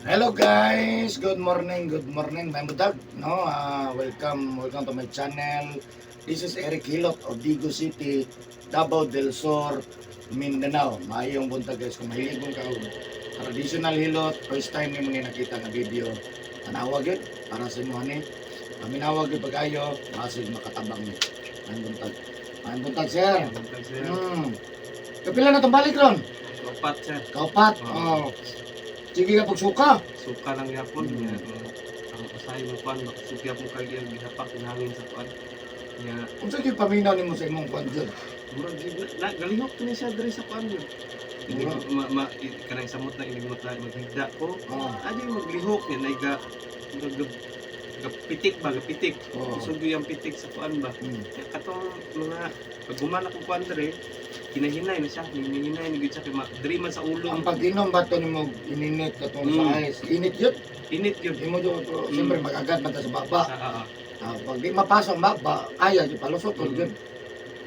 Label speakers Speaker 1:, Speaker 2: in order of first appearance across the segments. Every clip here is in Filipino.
Speaker 1: Hello guys, good morning, may budag, no? Welcome to my channel. This is Eric Hilot of Digo City, Davao del Sur, Mindanao. Maayong buntag guys, kung mahilig mong kaon. Traditional hilot, first time ni mga nakita na video. Tanawag yun, para sa inyo ni. Minawag yun pag-ayo, masig makatabang ni. Maayong buntag sir. Kapila na itong balik ron?
Speaker 2: Kaupat, sir.
Speaker 1: Kaupat?
Speaker 2: Oo.
Speaker 1: Sige ka pagsuka.
Speaker 2: Suka lang yapon niya. Ang usahay mo kuan, makasuki mo kay iyang gihapak hangin sa kuan. Nya,
Speaker 1: Kung saan yung paminaw ni mo sa imong kwan dyan?
Speaker 2: murag galihok ni siya diri sa kuan yun. Hindi kanang samot na inimot na maghigda ko. Adi maglihok niya na gapitik ba gapitik. Sugi ang pitik sa kuan ba. Katong mga pag gumana ko kuan diri, hinahinay na siya, hinahinay ni gid siya kay diri man sa ulo.
Speaker 1: Ang pag-inom ba ito ni mo ininit ka itong sa ice? Init yun?
Speaker 2: Init yun.
Speaker 1: Di mo yun, siyempre mag-agad man ta sa baba. Pag di mapasok baba, kaya di palusot ko yun.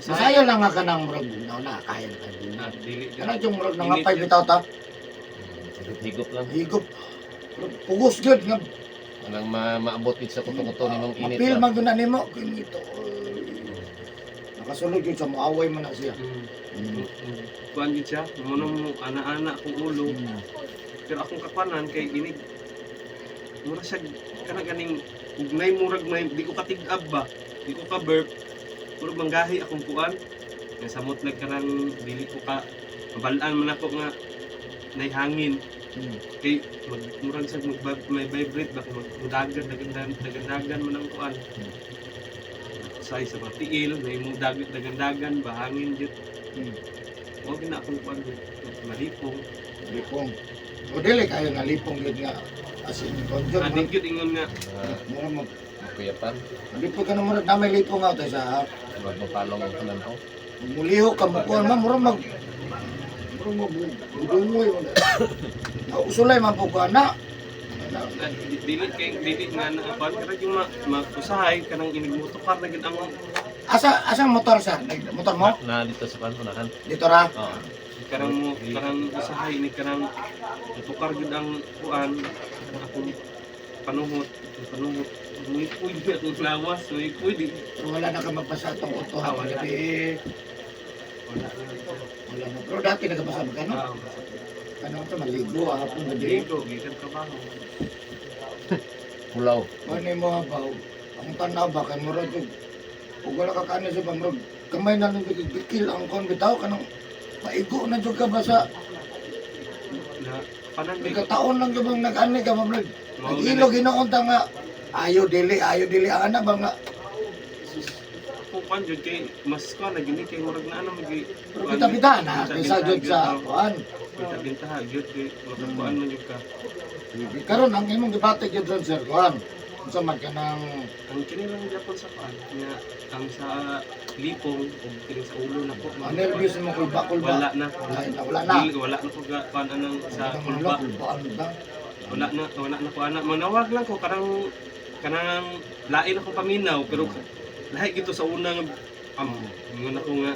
Speaker 1: Masayo lang nga ka ng murag na kaya na ka.
Speaker 2: Dili
Speaker 1: Ano yung murag nangapay bitaw ta?
Speaker 3: Higop lang.
Speaker 1: Higop. Pugos yun nga.
Speaker 3: Anang maabot din sa kuto-kuto ni mong init.
Speaker 1: Mapil man yun na ni mo. Kinito. Nakasulod yun sa muaway mo na siya.
Speaker 2: Kuan gid siya, mo ana-ana kung ulo. Pero akong kapanan kay inig mura siya kana ganing ugnay murag may di ko katig-ab ba. Di ko ka burp. Murag manggahi akong kuan. Nga samot lang kanang dili ko ka mabalaan man ako nga nay hangin. Kay murag sa may vibrate ba kung dagan man ang kuan. Sa mga tiil, may mong dagan ba hangin jud. Huwag na akong kuan jud. Malipong.
Speaker 1: Lipong. O dili kayo na lipong yun nga. As in, konjur.
Speaker 2: Adik yun ingon nga.
Speaker 1: Mura mo.
Speaker 3: Kuyapan.
Speaker 1: Lipong ka na mura. Damay lipong nga tayo sa
Speaker 3: Wag mo palong ang kanan ko.
Speaker 1: muliho ka mo kuhan man. Mura mag budungoy. Usulay man po ka na.
Speaker 2: Dili nga na kuan kara yung makusahay kanang inigmotokar na gid ang
Speaker 1: Asang motor sa? Motor mo?
Speaker 3: Na dito sa panunahan.
Speaker 1: Dito ra?
Speaker 3: Oo.
Speaker 2: karang usahay ni karang tukar gid ang kuan akong panuhot. Muy pwede akong lawas, muy pwede.
Speaker 1: Pero wala na ka magpasa itong auto ha.
Speaker 2: Wala.
Speaker 1: Wala na. Pero dati nagpasa mo ka no? Ano ito? Maligo. Hapon na din.
Speaker 2: Dito, gikan trabaho.
Speaker 3: Pulaw.
Speaker 1: Ano mo ba? Ang tanaw ba? Kaya mura ito. Kung wala ka kanin sa pamrog. Kamay na nung bigil ang kon bitaw ka nang maigo na dyan ka ba sa
Speaker 2: Na panan may
Speaker 1: nagkataon lang ka bang nag-ani ka mamrog. Nag-ilo ginoonta nga. Ayaw dili ang anak ba nga.
Speaker 2: kung kuan jud kay mas kuan na gini kay murag na ano magi
Speaker 1: Pero kita-kita na. Kaysa dyan sa kuan.
Speaker 2: bintaha gyud kay makakuan man jud ka.
Speaker 1: Karon ang imong debate gyud ron sir kuan. Unsa man ka nang
Speaker 2: Ang kini lang gyapon sa kuan nga ang sa lipong ug kini sa ulo na ko.
Speaker 1: nervous mo kulba-kulba.
Speaker 2: Wala na.
Speaker 1: Wala na.
Speaker 2: Wala na ko kuan anang sa
Speaker 1: Kulba
Speaker 2: kulba.
Speaker 1: ano ba?
Speaker 2: Wala na ko ana. Manawag lang ko kanang lain akong paminaw pero lahi gito sa unang ingon ako nga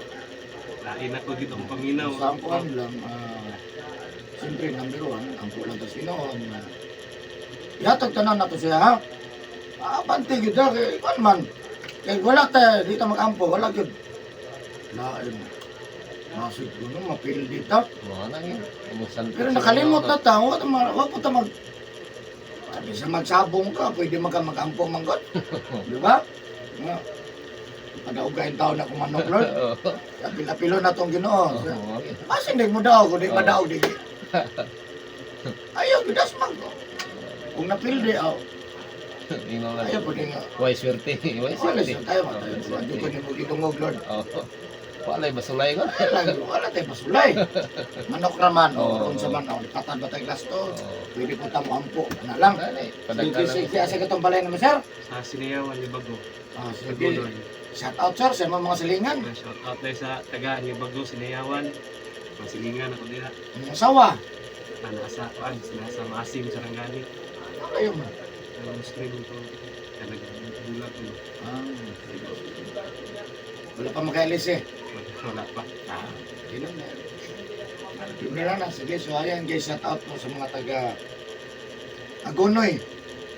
Speaker 2: lain ako gito akong paminaw.
Speaker 1: Sa kuan lang siyempre number 1 ang kulang tas Ginoon. Yatag tanan nato siya ha. Panti gyud kay kuan man. Kay wala ta dito magampo, wala gyud. Lain. Masig kuno mapil dito.
Speaker 3: Mga nang yun. Umusan.
Speaker 1: Pero nakalimot na ta, wag po ta mag sa magsabong ka, pwede magampo manggot. Di ba? Nga. Padaugay tao na kumanok lord. Apil-apilo na tong Ginoo. Mas hindi mo daw, kundi madaog di. Ayaw gidas mag. Kung napildi aw.
Speaker 3: Ino lang.
Speaker 1: Ayaw pwede nga.
Speaker 3: Way swerte. Way
Speaker 1: Wala
Speaker 3: swerte.
Speaker 1: sa tayo matayo. Wadyo ko ni mo gitungog lord.
Speaker 3: Oo. Walay basulay ko.
Speaker 1: Wala tayo pasulay. Manok raman o
Speaker 3: Oo.
Speaker 1: unsa man o katad ba tayo gasto. Pwede po tamo ampo. Na lang. Sige, asa katong balay naman sir.
Speaker 2: Sa Sinayawan ni Bago.
Speaker 1: Sige.
Speaker 2: Pagulon.
Speaker 1: Shout out sir sa mga silingan.
Speaker 2: Shout out na sa taga ni Bago Sinayawan. Masilingan ako dira.
Speaker 1: Ang asawa.
Speaker 2: Nasa kuan nasa Maasim Sarangani.
Speaker 1: Ayaw mo.
Speaker 2: Ang Muslim ko kanang bulag ko.
Speaker 1: Wala pa makailis eh.
Speaker 2: Wala pa.
Speaker 1: Yun lang na. Sige, so ayan guys, shout out po sa mga taga Agunoy.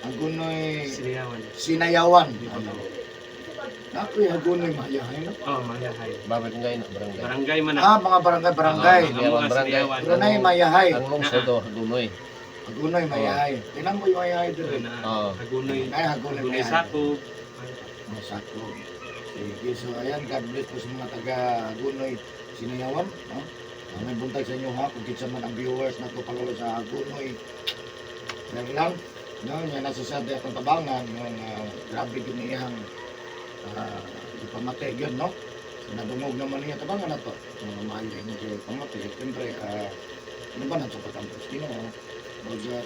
Speaker 1: Agunoy
Speaker 2: Siniyawan.
Speaker 1: Sinayawan.
Speaker 2: Dito
Speaker 1: Ano?
Speaker 2: to.
Speaker 1: Ako Agunoy mayahay no.
Speaker 2: Oh, mayahay.
Speaker 3: Barangay na, barangay.
Speaker 2: Barangay man
Speaker 1: Ah, mga barangay.
Speaker 2: Oo,
Speaker 3: Siniyawan,
Speaker 2: mga
Speaker 3: barangay.
Speaker 2: Siniyawan.
Speaker 1: Brunei mayahay.
Speaker 3: Ang lungsod o, Dunoy.
Speaker 1: Agunoy mayahay. Tinan mo yung mayahay doon.
Speaker 3: Oo.
Speaker 2: Agunoy.
Speaker 1: Ay, Agunoy
Speaker 2: Agunoy
Speaker 1: mayahay.
Speaker 2: Sako.
Speaker 1: Masako. Sige, so ayan, God bless po sa mga taga Agunoy Sinayawan. No? May buntag sa inyo ha, kung kitsa man ang viewers na ito pagalo sa Agunoy. Yan lang, no? Yan nasasabi akong tabangan, yung grabe giniyang ipamati yun, no? Nadungog naman niya tabangan na to. Maayo yung pamati. Siyempre, ano ba na sa pagkampos? Kino,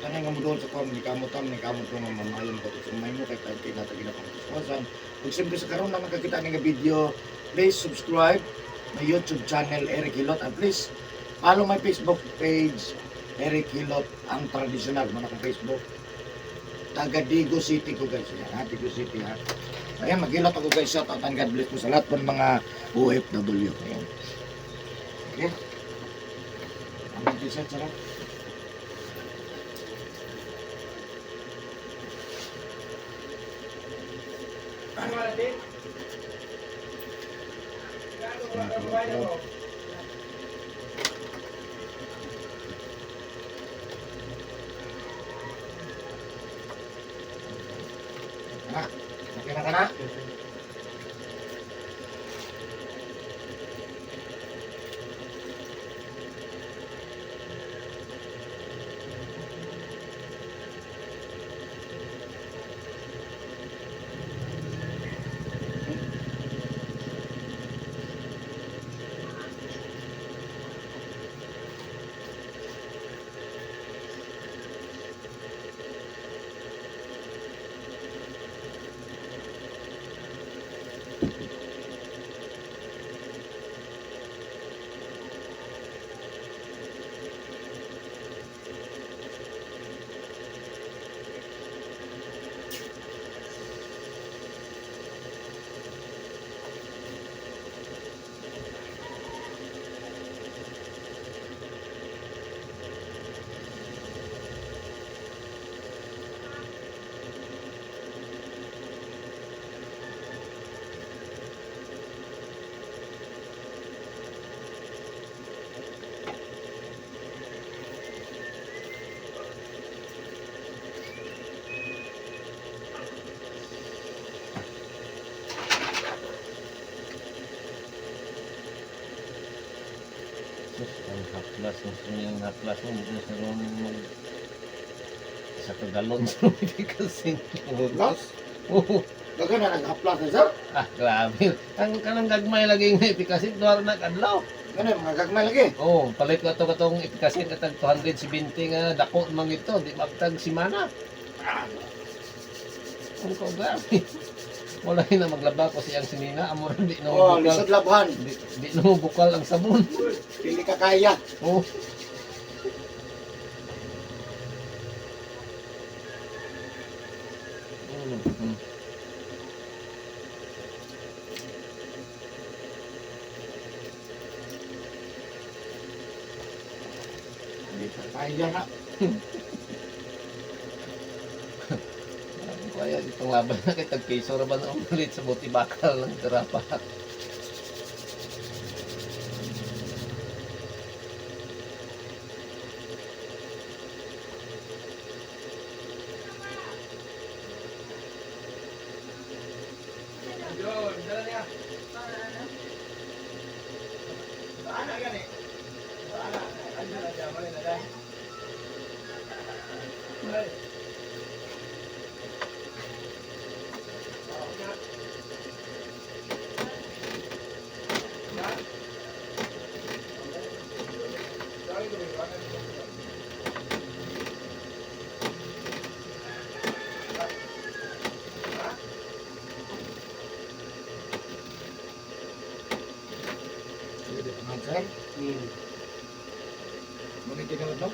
Speaker 1: tanay nga mo doon sa kong nikamutan nga mamayon ko sa may mo kay tayo kinatagin na pangkuswasan. Kung siyempre sa karoon na nakakita nga video, please subscribe my YouTube channel Eric Hilot and please follow my Facebook page Eric Hilot ang tradisyonal mo na Facebook. Taga Digo City ko guys. Yan, ha? Digo City ha. Ayan, mag-hilot ako guys. Shout out and God bless po sa lahat ng mga OFW. Ayan. Okay. Ang t-shirt sarap. Okay na ka na?
Speaker 3: Ang haplas, yung haplas mo, hindi na sa mag... Sa kagalon sa kasi.
Speaker 1: Haplas?
Speaker 3: Oo.
Speaker 1: Daga na nag-haplas na sir?
Speaker 3: Ah, grabe. Ang kanang gagmay lagi ng ipikasit, doar na kadlaw.
Speaker 1: Ganun, mga gagmay lagi.
Speaker 3: Oo, palit ko ito katong ipikasit katag 270 nga dako mang ito, di magtag simana. Ang ko grabe. Wala na maglaba ko siyang sinina, amo rin di na
Speaker 1: Oh,
Speaker 3: bukal.
Speaker 1: lisod labuhan.
Speaker 3: Di na bukal ang sabon.
Speaker 1: Pili ka kaya.
Speaker 3: Oo. Mm.
Speaker 1: Pili ka kaya na.
Speaker 3: Kaya itong laban na kitag piso raman ang ulit sa buti bakal ng terapa.
Speaker 1: Sir,
Speaker 2: Hmm.
Speaker 1: muna tinawag no?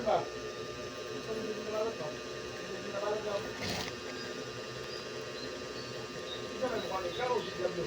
Speaker 1: ba? Ito na din nalalot mo. Ito na din nalalot daw. Ito na mukha ni Ikaw, si Diablo.